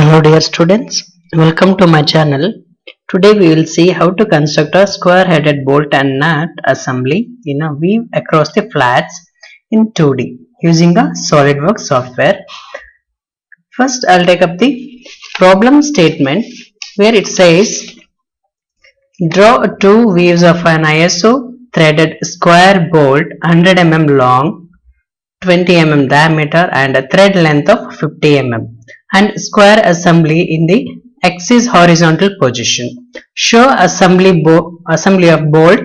Hello dear students, welcome to my channel. Today we will see how to construct a square-headed bolt and nut assembly in a weave across the flats in 2D using a SolidWorks software. First I'll take up the problem statement where it says draw two weaves of an ISO threaded square bolt 100 mm long, 20 mm diameter and a thread length of 50 mm and square assembly in the axis horizontal position. Show assembly of bolt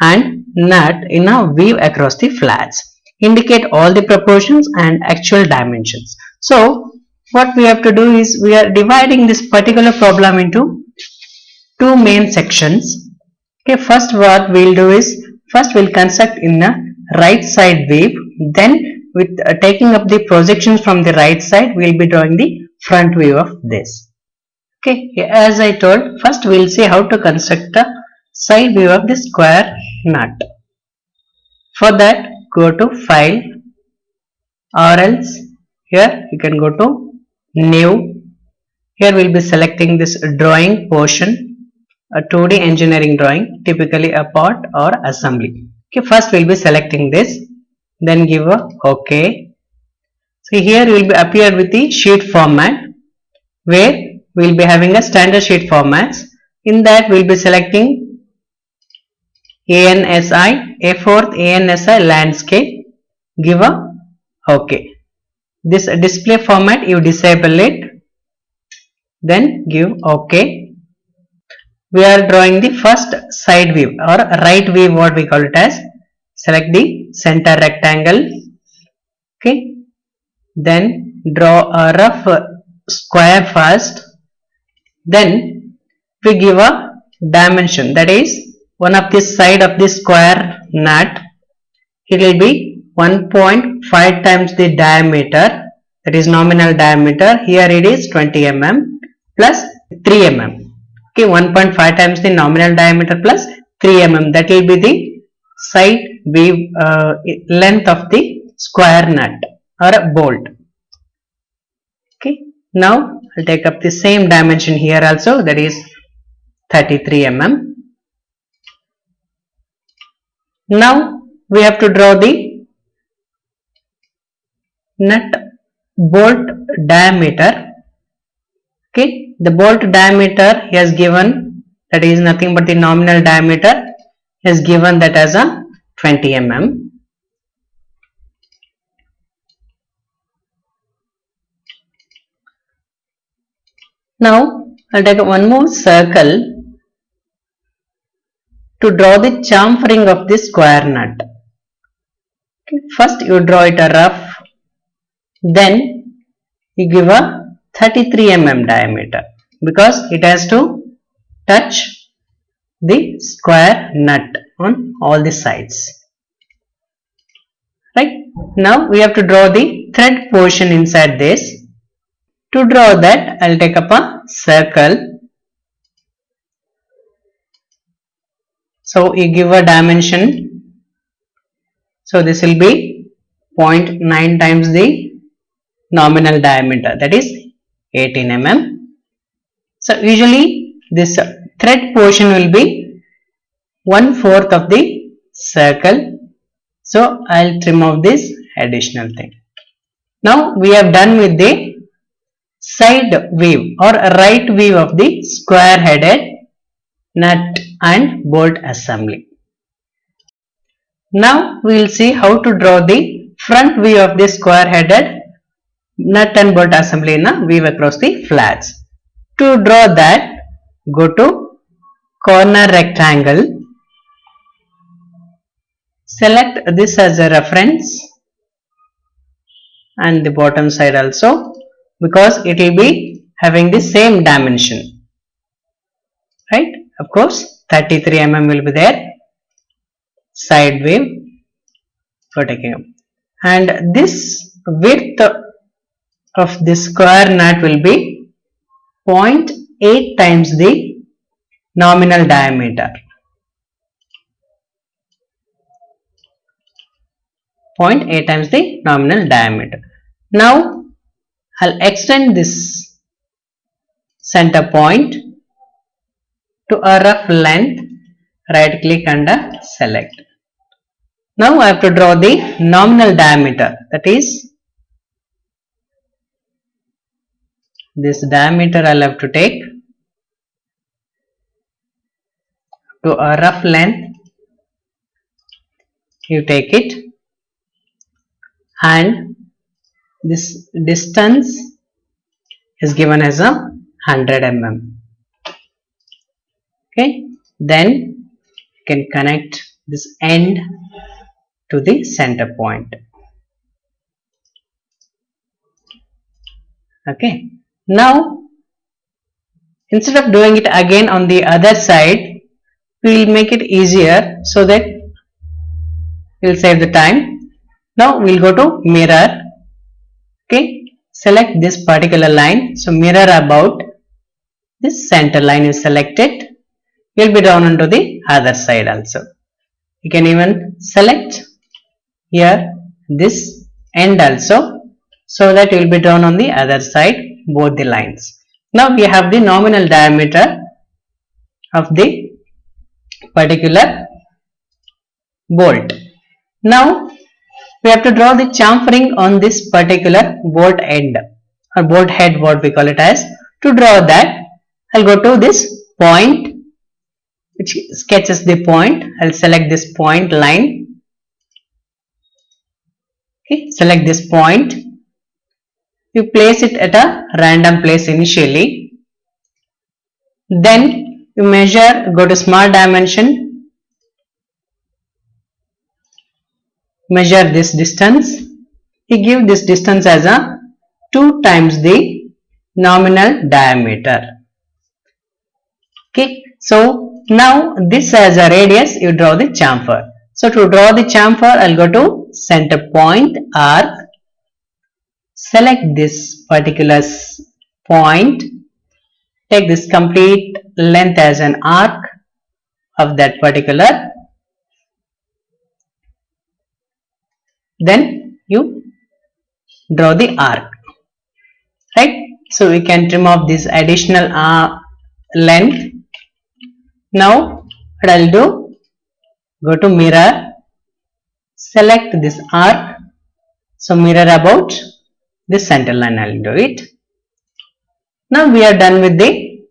and nut in a weave across the flats. Indicate all the proportions and actual dimensions. So what we have to do is we are dividing this particular problem into two main sections. Okay, first what we'll do is first we'll construct in a right side weave, then with taking up the projections from the right side we'll be drawing the front view of this. Okay, as I told, first we'll see how to construct the side view of the square nut. For that go to file or else here you can go to new. Here we'll be selecting this drawing portion, a 2D engineering drawing, typically a part or assembly. Okay, first we'll be selecting this, then give a OK. So here will be appear with the sheet format where we'll be having a standard sheet formats. In that we'll be selecting ANSI, A4th ANSI landscape, give a OK. This display format you disable it, then give OK. We are drawing the first side view or right view, what we call it as. Select the center rectangle. Okay, then draw a rough square first, then we give a dimension, that is one of the side of the square nut, it will be 1.5 times the diameter, that is nominal diameter. Here it is 20 mm plus 3 mm. Okay, 1.5 times the nominal diameter plus 3 mm, that will be the side weave length of the square nut or a bolt. Okay, now I'll take up the same dimension here also, that is 33 mm. Now we have to draw the nut bolt diameter. Okay, the bolt diameter he has given, that is nothing but the nominal diameter, he has given that as a 20 mm. Now I'll take one more circle to draw the chamfering of the square nut. Okay, first you draw it a rough, then you give a 33 mm diameter because it has to touch the square nut on all the sides. Right, now we have to draw the thread portion inside this. To draw that I'll take up a circle. So you give a dimension, so this will be 0.9 times the nominal diameter, that is 18 mm. So usually this thread portion will be 1/4 of the circle, so I'll trim off this additional thing. Now we have done with the side weave or right weave of the square headed nut and bolt assembly. Now we will see how to draw the front view of the square headed nut and bolt assembly in a weave across the flats. To draw that, go to corner rectangle, select this as a reference and the bottom side also, because it will be having the same dimension, right? Of course 33 mm will be there, side wave for taking up, and this width of the square nut will be 0.8 times the nominal diameter, 0.8 times the nominal diameter. Now I'll extend this center point to a rough length, right click and select. Now I have to draw the nominal diameter, that is this diameter I'll have to take to a rough length. You take it and this distance is given as a 100 mm. Okay, then you can connect this end to the center point. Okay, now instead of doing it again on the other side, we will make it easier so that we will save the time. Now we will go to mirror. Okay, select this particular line. So mirror about this center line is selected. You will be drawn onto the other side also. You can even select here this end also, so that you will be drawn on the other side both the lines. Now we have the nominal diameter of the particular bolt. Now we have to draw the chamfering on this particular bolt end or bolt head, what we call it as. To draw that, I'll go to this point which sketches the point. I'll select this point line. Okay, select this point. You place it at a random place initially. Then you measure, go to small dimension, measure this distance. You give this distance as a 2 times the nominal diameter. Okay, so now this as a radius, you draw the chamfer. So to draw the chamfer, I'll go to center point arc, select this particular point, take this complete length as an arc of that particular, then you draw the arc, right? So we can trim off this additional length. Now what I'll do, go to mirror, select this arc, so mirror about this center line, I'll do it. Now we are done with the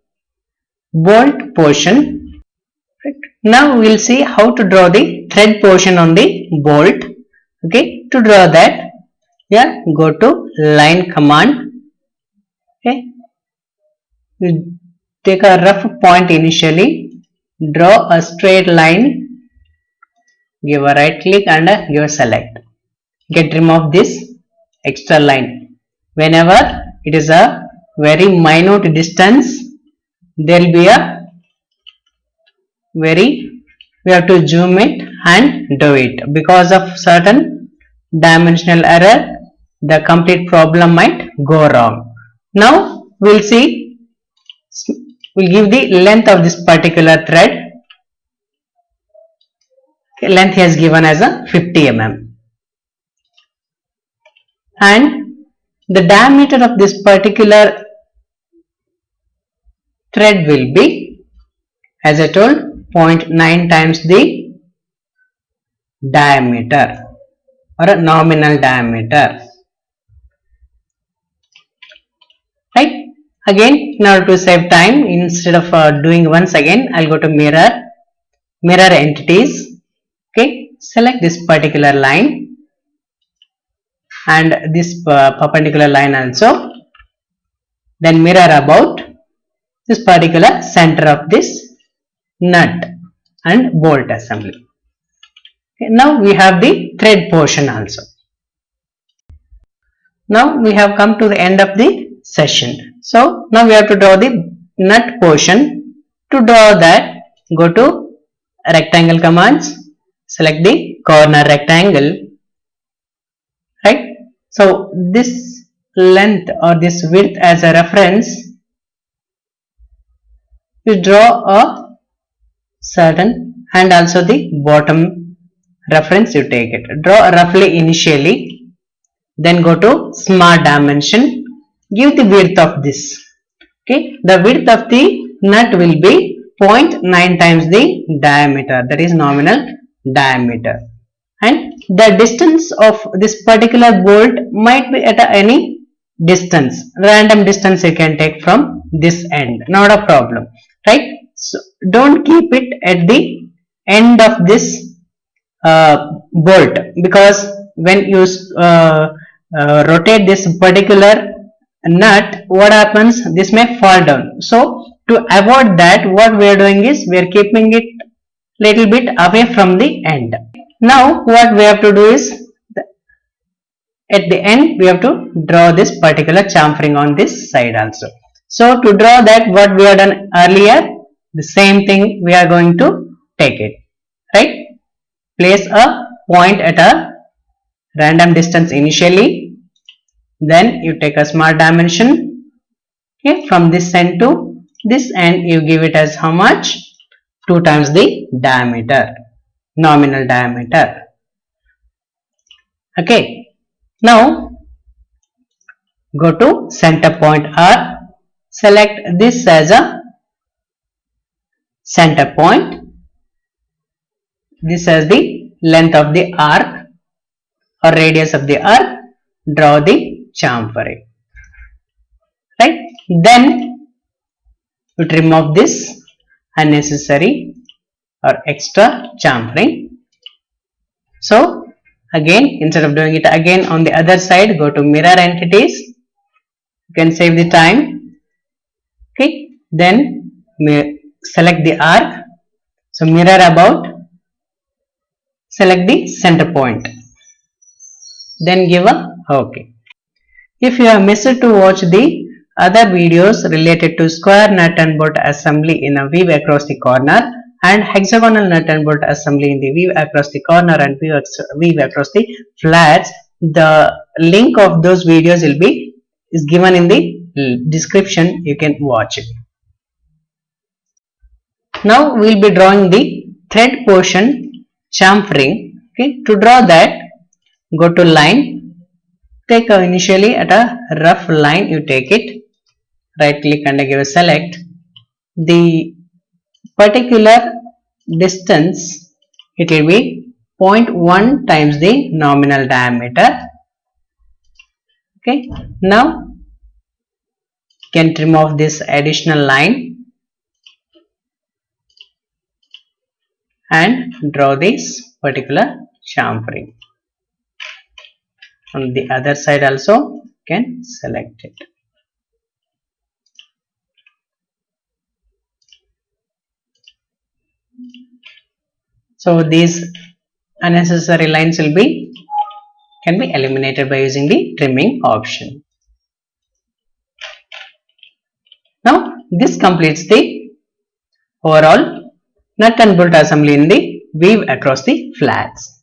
bolt portion. Right. Now we will see how to draw the thread portion on the bolt. Okay, to draw that, yeah, go to line command. Okay, you take a rough point initially, draw a straight line, give a right click and give a select. Get rid of this extra line. Whenever it is a very minute distance, there will be a we have to zoom it and do it. Because of certain dimensional error, the complete problem might go wrong. Now we'll see, we'll give the length of this particular thread. Okay, length he has given as a 50 mm. And the diameter of this particular thread will be, as I told, 0.9 times the diameter or a nominal diameter. Right? Again, in order to save time, instead of doing once again, I'll go to mirror, mirror entities. Okay, select this particular line and this perpendicular line also. Then mirror about this particular center of this nut and bolt assembly. Okay, now we have the thread portion also. Now we have come to the end of the session. So now we have to draw the nut portion. To draw that, go to rectangle commands, select the corner rectangle, right? So this length or this width as a reference, you draw a certain, and also the bottom reference you take it. Draw roughly initially, then go to smart dimension, give the width of this Okay, the width of the nut will be 0.9 times the diameter, that is nominal diameter, and the distance of this particular bolt might be at any distance, random distance you can take from this end, not a problem, right? So don't keep it at the end of this bolt, because when you rotate this particular nut, what happens, this may fall down. So to avoid that, what we are doing is we are keeping it little bit away from the end. Now what we have to do is, at the end we have to draw this particular chamfering on this side also. So to draw that, what we have done earlier, the same thing we are going to take it, right? Place a point at a random distance initially, then you take a small dimension, okay, from this end to this end you give it as how much, 2 times the diameter, nominal diameter. Okay, now go to center point R, select this as a center point, this as the length of the arc or radius of the arc, draw the chamfering, right? Then you trim off this unnecessary or extra chamfering. So again, instead of doing it again on the other side, go to mirror entities, you can save the time. Okay, then select the arc, so mirror about, select the center point, then give a OK. If you have missed to watch the other videos related to square nut and bolt assembly in a weave across the corner and hexagonal nut and bolt assembly in the weave across the corner and weave across the flats, the link of those videos is given in the description, you can watch it. Now we will be drawing the thread portion chamfering. Okay, to draw that, go to line, take initially at a rough line, you take it, right click and give a select, the particular distance, it will be 0.1 times the nominal diameter. Okay, now you can trim off this additional line and draw this particular chamfering. On the other side also you can select it. So these unnecessary lines can be eliminated by using the trimming option. Now this completes the overall nut and bolt assembly in the weave across the flats.